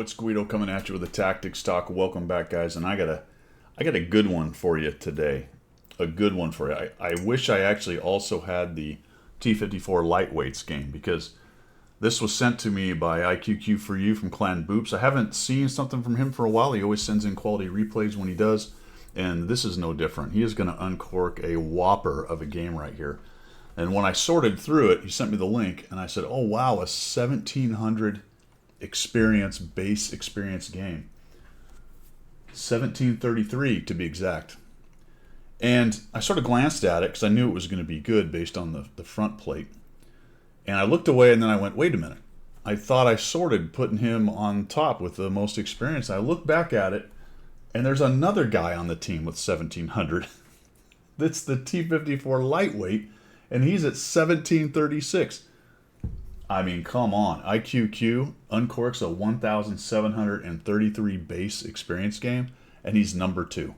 it's Guido coming at you with a tactics talk. Welcome back, guys, and I got a good one for you today. A good one for you. I wish I actually also had the T54 lightweights game because this was sent to me by IQQ for you from Clan Boops. I haven't seen something from him for a while. He always sends in quality replays when he does, and this is no different. He is going to uncork a whopper of a game right here. And when I sorted through it, he sent me the link, and I said, "Oh wow, a 1700 base experience game, 1733 to be exact." And I sort of glanced at it because I knew it was going to be good based on the front plate. And I looked away, and then I went, wait a minute. I thought I sorted putting him on top with the most experience. I looked back at it, and there's another guy on the team with 1700. That's the T54 lightweight, and he's at 1736. I mean, come on. IQQ uncorks a 1,733 base experience game, and he's number 2.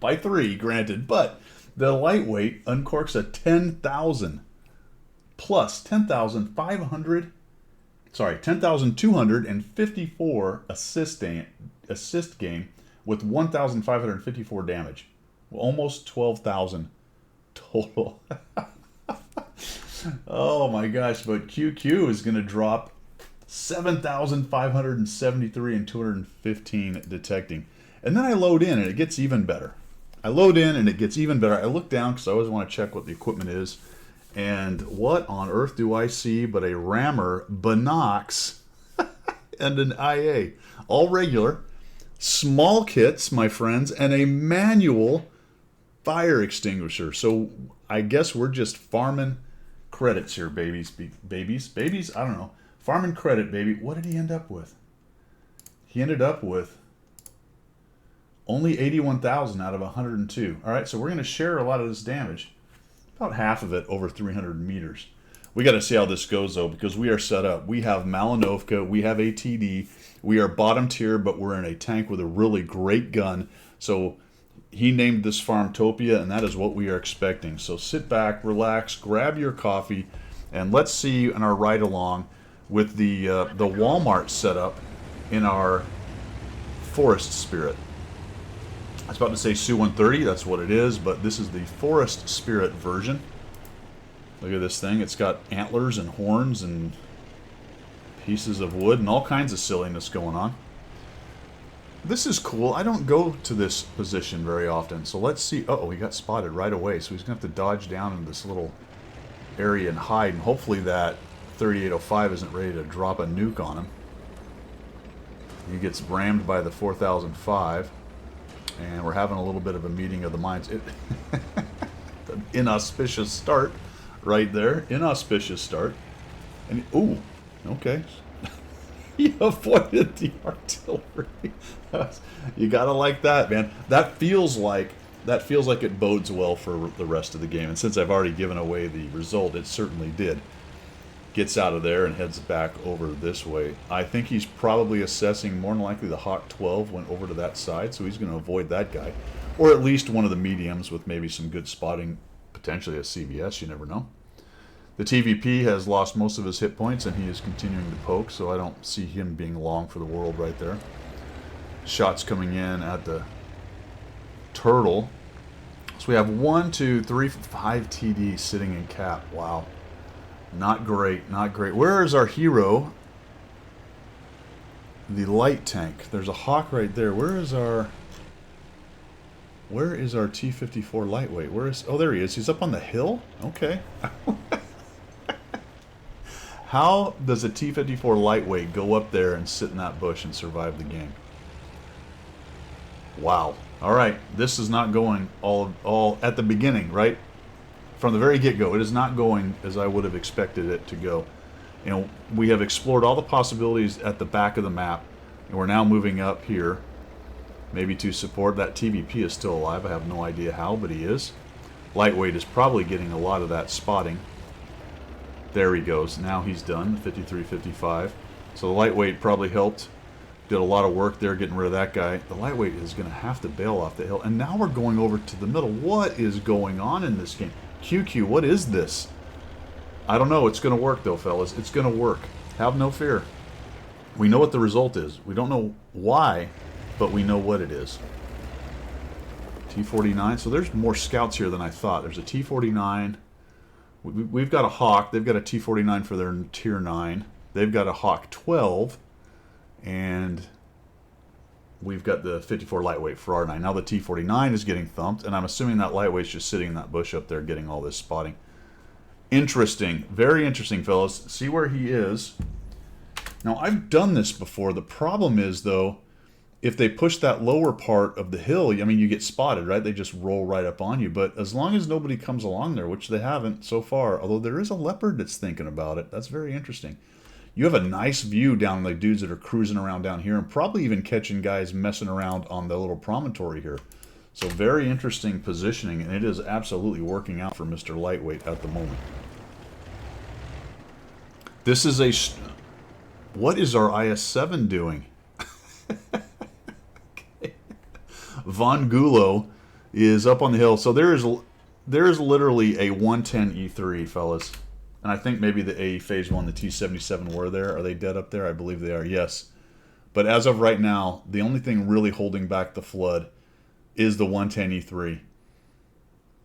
By 3, granted, but the lightweight uncorks a 10,000 plus 10,254 assist game with 1,554 damage. Almost 12,000 total. Oh my gosh, but QQ is going to drop 7,573 and 215 detecting. And then I load in and it gets even better. I look down because I always want to check what the equipment is. And what on earth do I see but a rammer, Binox, and an IA. All regular. Small kits, my friends, and a manual fire extinguisher. So I guess we're just farming credits here, babies, I don't know. Farming credit, baby. What did he end up with? He ended up with only 81,000 out of 102. All right, so we're going to share a lot of this damage. About half of it over 300 meters. We got to see how this goes, though, because we are set up. We have Malinovka. We have ATD. We are bottom tier, but we're in a tank with a really great gun. So he named this Farmtopia, and that is what we are expecting. So sit back, relax, grab your coffee, and let's see in our ride along with the Walmart setup in our Forest Spirit. I was about to say Su-130, that's what it is, but this is the Forest Spirit version. Look at this thing. It's got antlers and horns and pieces of wood and all kinds of silliness going on. This is cool. I don't go to this position very often, so let's see. Uh-oh, he got spotted right away, so he's going to have to dodge down in this little area and hide, and hopefully that 3805 isn't ready to drop a nuke on him. He gets rammed by the 4005. And we're having a little bit of a meeting of the minds. An inauspicious start right there. Inauspicious start. And ooh, okay. He avoided the artillery. You gotta like that, man. That feels like it bodes well for the rest of the game. And since I've already given away the result, it certainly did. Gets out of there and heads back over this way. I think he's probably assessing, more than likely the Hawk 12 went over to that side, so he's going to avoid that guy. Or at least one of the mediums with maybe some good spotting, potentially a CVS, you never know. The TVP has lost most of his hit points and he is continuing to poke, so I don't see him being long for the world right there. Shots coming in at the Turtle. So we have 1, 2, 3, 5 TD sitting in cap. Wow. Not great, not great. Where is our hero? The light tank. There's a Hawk right there. Where is our T54 lightweight? Oh, there he is. He's up on the hill? Okay. How does a T54 lightweight go up there and sit in that bush and survive the game? Wow. All right. This is not going all at the beginning, right? From the very get-go, it is not going as I would have expected it to go. You know, we have explored all the possibilities at the back of the map, and we're now moving up here, maybe to support. That TVP is still alive. I have no idea how, but he is. Lightweight is probably getting a lot of that spotting. There he goes. Now he's done, 53-55. So the lightweight probably helped. Did a lot of work there getting rid of that guy. The lightweight is going to have to bail off the hill. And now we're going over to the middle. What is going on in this game? QQ, what is this? I don't know. It's going to work, though, fellas. It's going to work. Have no fear. We know what the result is. We don't know why, but we know what it is. T-49. So there's more scouts here than I thought. There's a T-49. We've got a Hawk. They've got a T-49 for their Tier 9. They've got a Hawk 12. And we've got the 54 lightweight for R9. Now the T-49 is getting thumped, and I'm assuming that lightweight's just sitting in that bush up there getting all this spotting. Interesting. Very interesting, fellas. See where he is. Now, I've done this before. The problem is, though, if they push that lower part of the hill, I mean, you get spotted, right? They just roll right up on you. But as long as nobody comes along there, which they haven't so far, although there is a leopard that's thinking about it. That's very interesting. You have a nice view down the dudes that are cruising around down here and probably even catching guys messing around on the little promontory here. So very interesting positioning, and it is absolutely working out for Mr. Lightweight at the moment. This is a... What is our IS-7 doing? Okay. Von Gulo is up on the hill. So there is literally a 110 E3, fellas. And I think maybe the A Phase 1, the T-77 were there. Are they dead up there? I believe they are, yes. But as of right now, the only thing really holding back the flood is the 110 E3.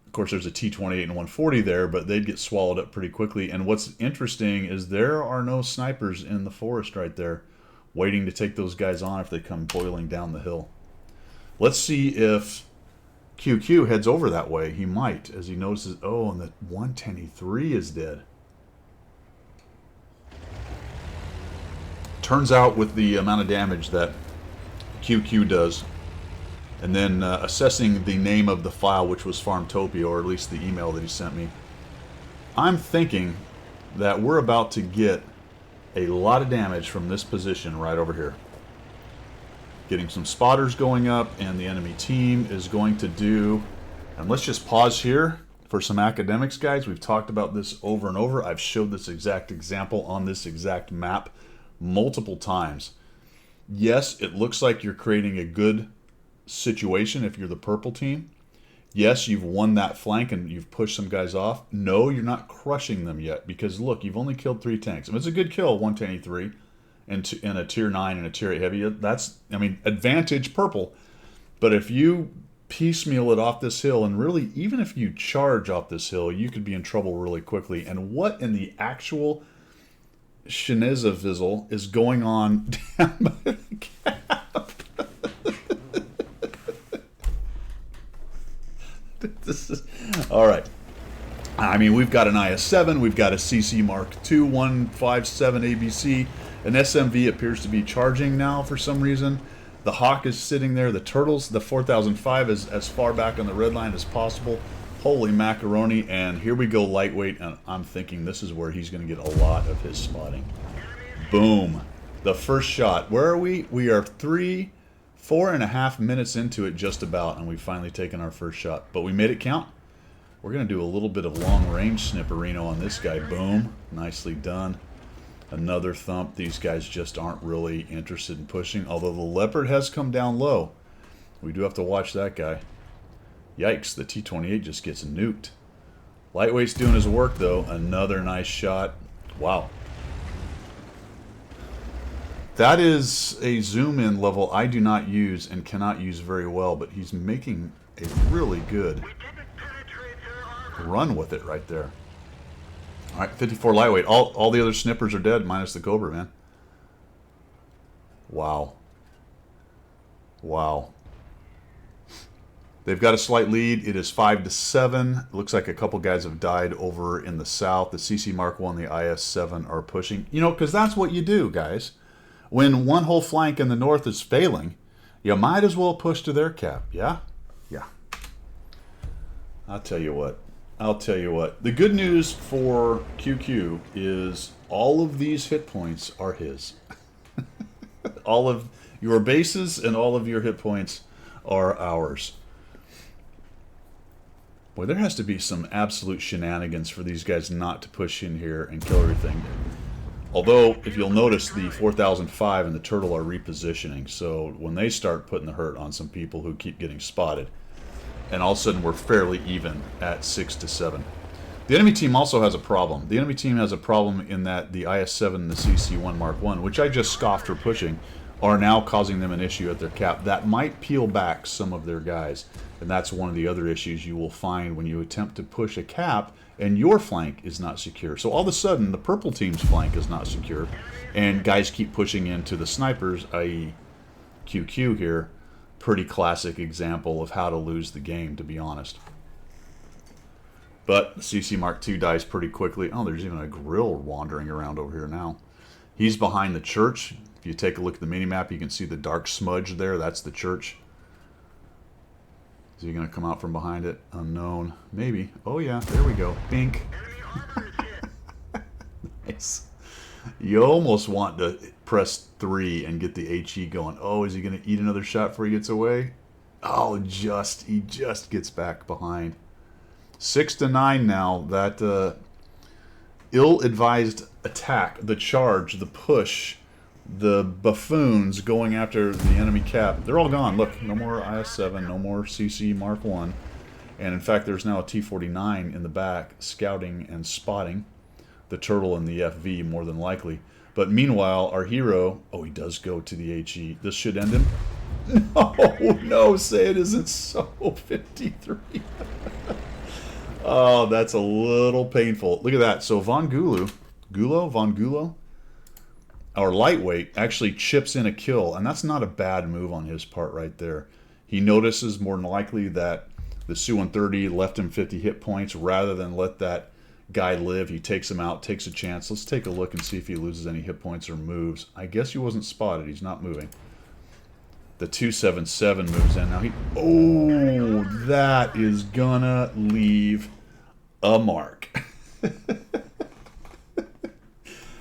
Of course, there's a T-28 and 140 there, but they'd get swallowed up pretty quickly. And what's interesting is there are no snipers in the forest right there waiting to take those guys on if they come boiling down the hill. Let's see if QQ heads over that way. He might, as he notices, oh, and the 110 E3 is dead. Turns out with the amount of damage that QQ does, and then assessing the name of the file, which was Farmtopia, or at least the email that he sent me, I'm thinking that we're about to get a lot of damage from this position right over here. Getting some spotters going up, and the enemy team is going to do... And let's just pause here for some academics, guys. We've talked about this over and over. I've showed this exact example on this exact map multiple times. Yes, it looks like you're creating a good situation if you're the purple team. Yes, you've won that flank and you've pushed some guys off. No, you're not crushing them yet because, look, you've only killed 3 tanks. I mean, it's a good kill, 110 E3, and a Tier 9 and a Tier 8 heavy. That's, I mean, advantage purple. But if you piecemeal it off this hill, and really, even if you charge off this hill, you could be in trouble really quickly. And what in the actual Shinizavizzle is going on down by the cap? This is, all right. I mean, we've got an IS-7, we've got a CC Mark II 157 ABC. An SMV appears to be charging now for some reason. The Hawk is sitting there. The Turtles, the 4005 is as far back on the red line as possible. Holy macaroni. And here we go, Lightweight. And I'm thinking this is where he's going to get a lot of his spotting. Boom. The first shot. Where are we? We are 4.5 minutes into it just about. And we've finally taken our first shot. But we made it count. We're going to do a little bit of long-range snipperino on this guy. Boom. Nicely done. Another thump. These guys just aren't really interested in pushing. Although the Leopard has come down low. We do have to watch that guy. Yikes, the T-28 just gets nuked. Lightweight's doing his work, though. Another nice shot. Wow. That is a zoom-in level I do not use and cannot use very well, but he's making a really good run with it right there. All right, 54 lightweight. All the other snippers are dead, minus the Cobra, man. Wow. Wow. They've got a slight lead. It is 5-7. It looks like a couple guys have died over in the south. The CC Mark 1, the IS-7 are pushing. You know, because that's what you do, guys. When one whole flank in the north is failing, you might as well push to their cap. Yeah? Yeah. I'll tell you what. I'll tell you what. The good news for QQ is all of these hit points are his. All of your bases and all of your hit points are ours. Boy, there has to be some absolute shenanigans for these guys not to push in here and kill everything. Although, if you'll notice, the 4005 and the Turtle are repositioning. So when they start putting the hurt on some people who keep getting spotted, and all of a sudden we're fairly even at 6-7. The enemy team also has a problem. The enemy team has a problem in that the IS-7 and the CC-1 Mark 1, which I just scoffed for pushing, are now causing them an issue at their cap. That might peel back some of their guys. And that's one of the other issues you will find when you attempt to push a cap and your flank is not secure. So all of a sudden, the purple team's flank is not secure, and guys keep pushing into the snipers, i.e. QQ here. Pretty classic example of how to lose the game, to be honest. But CC Mark II dies pretty quickly. Oh, there's even a grill wandering around over here now. He's behind the church. If you take a look at the minimap, you can see the dark smudge there. That's the church. Is he going to come out from behind it? Unknown. Maybe. Oh, yeah. There we go. Bink. Nice. You almost want to press 3 and get the HE going. Oh, is he going to eat another shot before he gets away? Oh, he just gets back behind. 6-9 now. That ill-advised attack, the charge, the push, the buffoons going after the enemy cap. They're all gone. Look, no more IS-7, no more CC Mark 1. And in fact, there's now a T-49 in the back scouting and spotting the turtle and the FV more than likely. But meanwhile, our hero, oh, he does go to the HE. This should end him. No, no, say it isn't so. 53. Oh, that's a little painful. Look at that. So Von Gulo, our lightweight, actually chips in a kill, and that's not a bad move on his part right there. He notices more than likely that the Su-130 left him 50 hit points. Rather than let that guy live, he takes him out, takes a chance. Let's take a look and see if he loses any hit points or moves. I guess he wasn't spotted. He's not moving. The 277 moves in. Now oh, that is gonna leave a mark.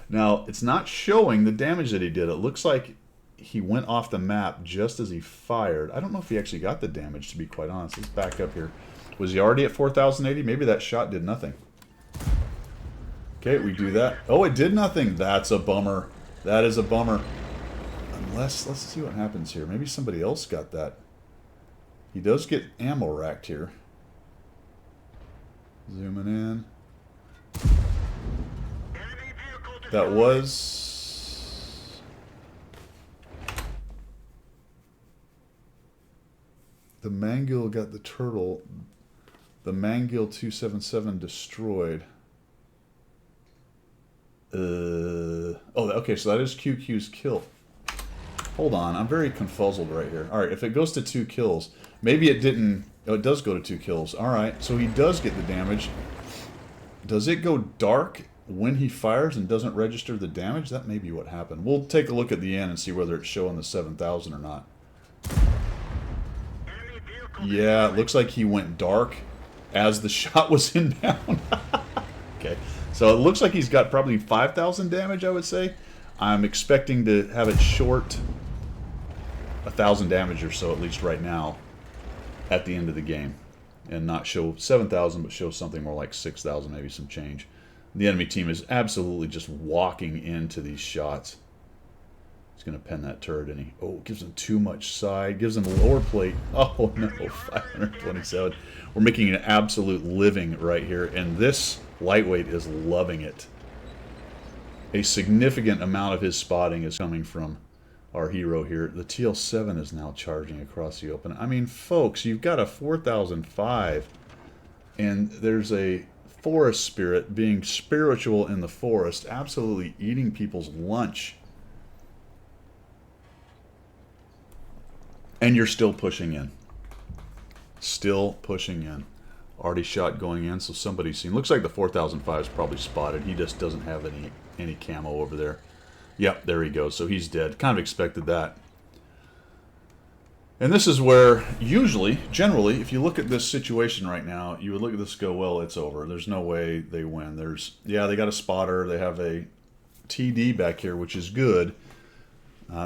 Now, it's not showing the damage that he did. It looks like he went off the map just as he fired. I don't know if he actually got the damage, to be quite honest. Let's back up here. Was he already at 4,080? Maybe that shot did nothing. Okay, we do that. Oh, it did nothing. That's a bummer. That is a bummer. Unless, let's see what happens here. Maybe somebody else got that. He does get ammo racked here. Zooming in. That was... The Mangil got the turtle. The Mangil 277 destroyed. Oh, okay, so that is QQ's kill. Hold on, I'm very confuzzled right here. Alright, if it goes to 2 kills, maybe it didn't... Oh, it does go to 2 kills. Alright, so he does get the damage. Does it go dark when he fires and doesn't register the damage? That may be what happened. We'll take a look at the end and see whether it's showing the 7,000 or not. Yeah, it looks like he went dark as the shot was inbound. Okay, so it looks like he's got probably 5,000 damage, I would say. I'm expecting to have it short 1,000 damage or so, at least right now, at the end of the game. And not show 7,000, but show something more like 6,000, maybe some change. The enemy team is absolutely just walking into these shots. He's going to pen that turret, and he... Oh, gives him too much side. Gives him a lower plate. Oh, no. 527. We're making an absolute living right here, and this lightweight is loving it. A significant amount of his spotting is coming from our hero here. The TL7 is now charging across the open. I mean, folks, you've got a 4005, and there's a forest spirit being spiritual in the forest, absolutely eating people's lunch. And you're still pushing in. Still pushing in. Already shot going in, so somebody's seen. Looks like the 4005 is probably spotted. He just doesn't have any camo over there. Yep, there he goes. So he's dead. Kind of expected that. And this is where, usually, generally, if you look at this situation right now, you would look at this and go, well, it's over. There's no way they win. Yeah, they got a spotter. They have a TD back here, which is good.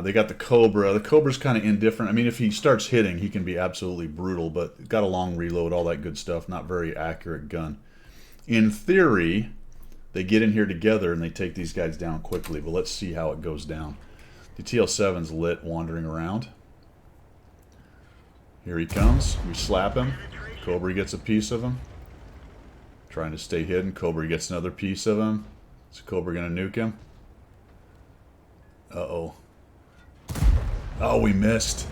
They got the Cobra. The Cobra's kind of indifferent. I mean, if he starts hitting, he can be absolutely brutal, but got a long reload, all that good stuff. Not very accurate gun. In theory, they get in here together and they take these guys down quickly, but let's see how it goes down. The TL7's lit, wandering around. Here he comes. We slap him. Cobra gets a piece of him. Trying to stay hidden. Cobra gets another piece of him. Is Cobra going to nuke him? Uh-oh. Oh, we missed.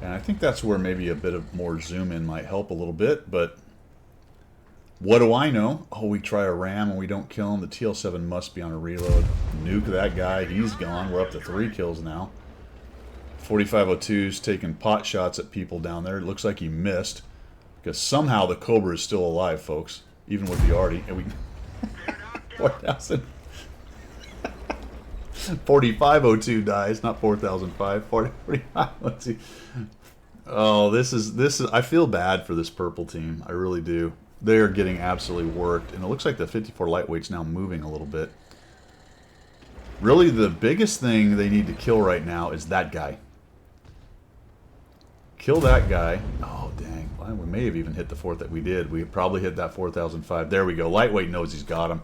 And I think that's where maybe a bit of more zoom in might help a little bit, but what do I know? Oh, we try a ram and we don't kill him. The TL7 must be on a reload. Nuke that guy. He's gone. We're up to 3 kills now. 4502's taking pot shots at people down there. It looks like he missed. Because somehow the Cobra is still alive, folks. Even with the arty. And we... 4,000. 4502 dies, not 4005. 45. Let's see. Oh, this is. I feel bad for this purple team. I really do. They are getting absolutely worked, and it looks like the 54 lightweight's now moving a little bit. Really, the biggest thing they need to kill right now is that guy. Kill that guy. Oh, dang. Well, we may have even hit the fourth that we did. We probably hit that 4005. There we go. Lightweight knows he's got him.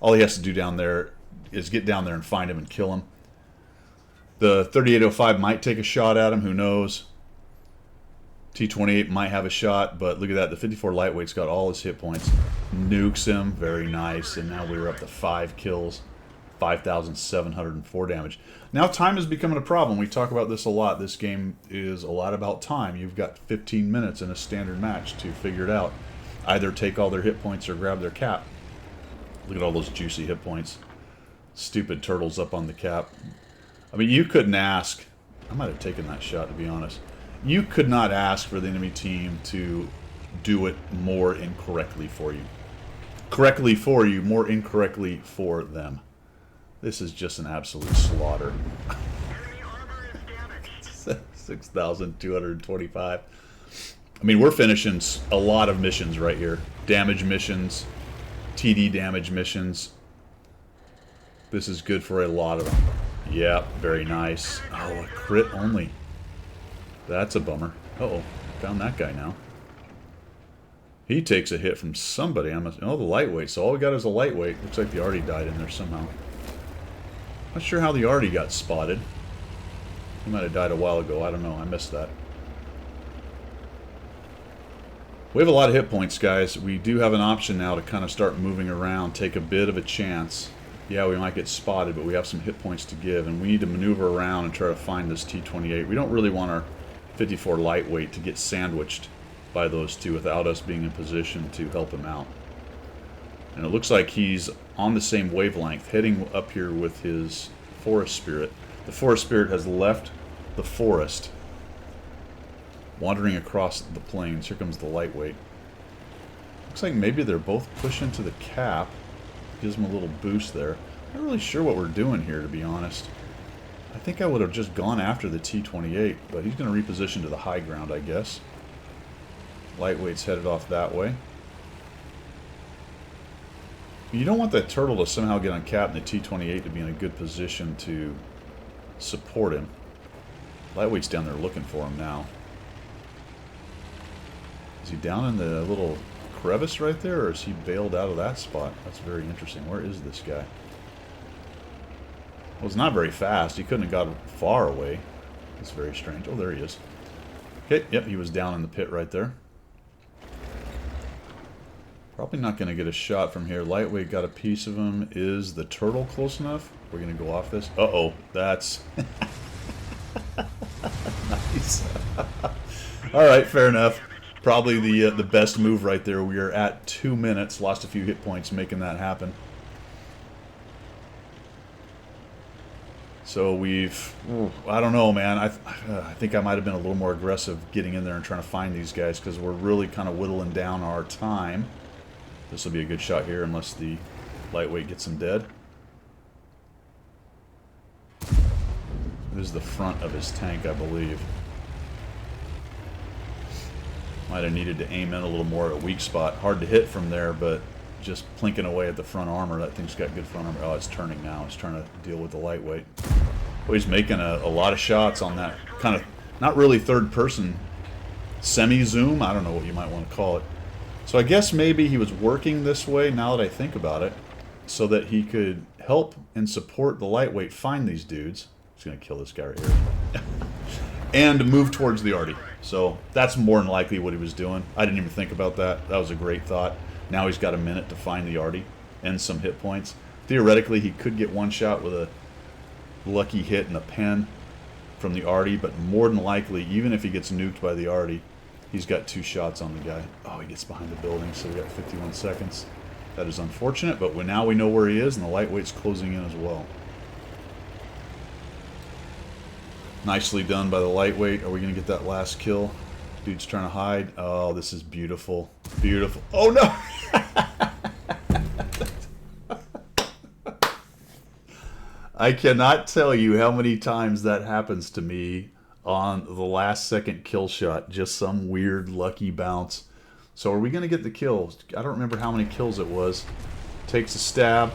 All he has to do down there is get down there and find him and kill him. The 3805 might take a shot at him. Who knows? T28 might have a shot, but look at that. The 54 lightweight's got all his hit points. Nukes him. Very nice. And now we're up to 5 kills. 5,704 damage. Now time is becoming a problem. We talk about this a lot. This game is a lot about time. You've got 15 minutes in a standard match to figure it out. Either take all their hit points or grab their cap. Look at all those juicy hit points. Stupid turtles up on the cap. I mean, you couldn't ask. I might have taken that shot, to be honest. You could not ask for the enemy team to do it more incorrectly for you. Correctly for you, more incorrectly for them. This is just an absolute slaughter. 6,225. I mean, we're finishing a lot of missions right here. Damage missions, TD damage missions. This is good for a lot of them. Yep, very nice. Oh, a crit only. That's a bummer. Uh-oh, found that guy now. He takes a hit from somebody. Oh, the lightweight. So all we got is a lightweight. Looks like the arty died in there somehow. Not sure how the arty got spotted. He might have died a while ago. I don't know. I missed that. We have a lot of hit points, guys. We do have an option now to kind of start moving around, take a bit of a chance. Yeah, we might get spotted, but we have some hit points to give, and we need to maneuver around and try to find this T28. We don't really want our 54 lightweight to get sandwiched by those two without us being in position to help him out. And it looks like he's on the same wavelength, heading up here with his forest spirit. The forest spirit has left the forest, wandering across the plains. Here comes the lightweight. Looks like maybe they're both pushing to the cap. Gives him a little boost there. I'm not really sure what we're doing here, to be honest. I think I would have just gone after the T28, but he's going to reposition to the high ground, I guess. Lightweight's headed off that way. You don't want that turtle to somehow get on cap and the T28 to be in a good position to support him. Lightweight's down there looking for him now. Is he down in the little crevice right there, or is he bailed out of that spot? That's very interesting. Where is this guy? Well, it's not very fast. He couldn't have got far away. That's very strange. Oh, there he is. Okay, yep, he was down in the pit right there. Probably not going to get a shot from here. Lightweight got a piece of him. Is the turtle close enough? We're going to go off this. Uh-oh, that's... nice. All right, fair enough. Probably the best move right there. We are at 2 minutes. Lost a few hit points making that happen. So we've... I don't know, man. I think I might have been a little more aggressive getting in there and trying to find these guys because we're really kind of whittling down our time. This will be a good shot here unless the lightweight gets him dead. This is the front of his tank, I believe. Might have needed to aim in a little more at a weak spot. Hard to hit from there, but just plinking away at the front armor. That thing's got good front armor. Oh, it's turning now. It's trying to deal with the lightweight. Oh, he's making a lot of shots on that kind of, not really third person, semi-zoom. I don't know what you might want to call it. So I guess maybe he was working this way, now that I think about it, so that he could help and support the lightweight find these dudes. He's going to kill this guy right here. And move towards the arty. So that's more than likely what he was doing. I didn't even think about that. That was a great thought. Now he's got a minute to find the arty and some hit points. Theoretically, he could get one shot with a lucky hit and a pen from the arty, but more than likely, even if he gets nuked by the arty, he's got 2 shots on the guy. Oh, he gets behind the building, so we got 51 seconds. That is unfortunate, but now we know where he is, and the lightweight's closing in as well. Nicely done by the lightweight. Are we going to get that last kill? Dude's trying to hide. Oh, this is beautiful. Beautiful. Oh, no! I cannot tell you how many times that happens to me on the last second kill shot. Just some weird lucky bounce. So are we going to get the kills? I don't remember how many kills it was. Takes a stab.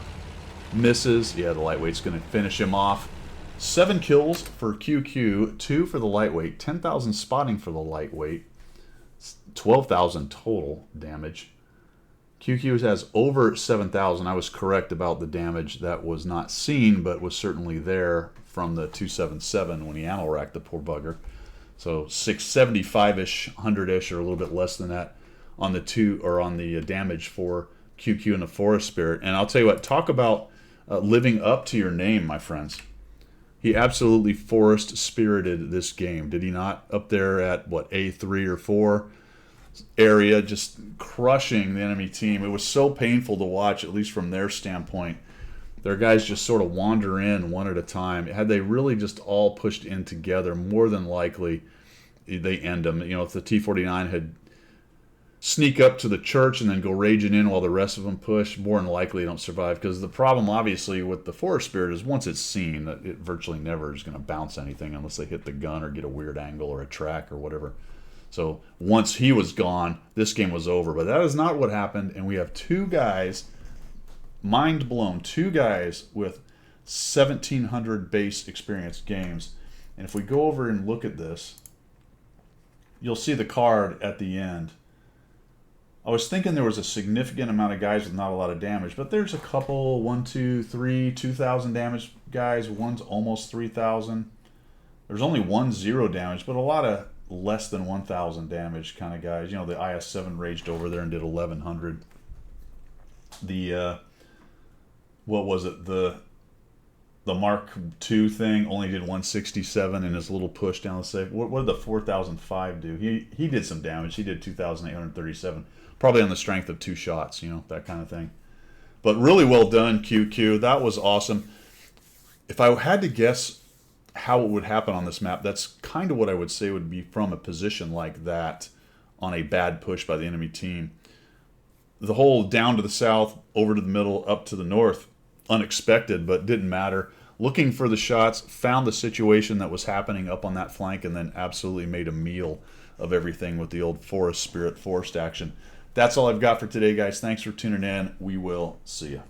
Misses. Yeah, the lightweight's going to finish him off. 7 kills for QQ. 2 for the lightweight. 10,000 spotting for the lightweight. 12,000 total damage. QQ has over 7,000. I was correct about the damage that was not seen, but was certainly there from the 277 when he ammo racked the poor bugger. So 675-ish, 100-ish, or a little bit less than that on the damage for QQ and the Forest Spirit. And I'll tell you what, talk about living up to your name, my friends. He absolutely Forest Spirited this game, did he not? Up there at what, A3 or 4 area, just crushing the enemy team. It was so painful to watch, at least from their standpoint. Their guys just sort of wander in one at a time. Had they really just all pushed in together, more than likely they end them. You know, if the T-49 had sneak up to the church and then go raging in while the rest of them push, more than likely they don't survive. Because the problem, obviously, with the Forest Spirit is once it's seen, that it virtually never is going to bounce anything unless they hit the gun or get a weird angle or a track or whatever. So once he was gone, this game was over. But that is not what happened, and we have 2 guys, mind blown, 2 guys with 1,700 base experience games. And if we go over and look at this, you'll see the card at the end. I was thinking there was a significant amount of guys with not a lot of damage, but there's a couple, 1, 2, 3, 2,000 damage guys. One's almost 3,000. There's only 1 0 damage, but a lot of less than 1,000 damage kind of guys. You know, the IS-7 raged over there and did 1,100. The what was it? The Mark II thing only did 167 in his little push down the safe. What did the 4005 do? He did some damage. He did 2,837, probably on the strength of 2 shots. You know, that kind of thing. But really well done, QQ. That was awesome. If I had to guess how it would happen on this map, that's kind of what I would say would be from a position like that on a bad push by the enemy team. The whole down to the south, over to the middle, up to the north, unexpected, but didn't matter. Looking for the shots, found the situation that was happening up on that flank, and then absolutely made a meal of everything with the old Forest Spirit forced action. That's all I've got for today, guys. Thanks for tuning in. We will see you.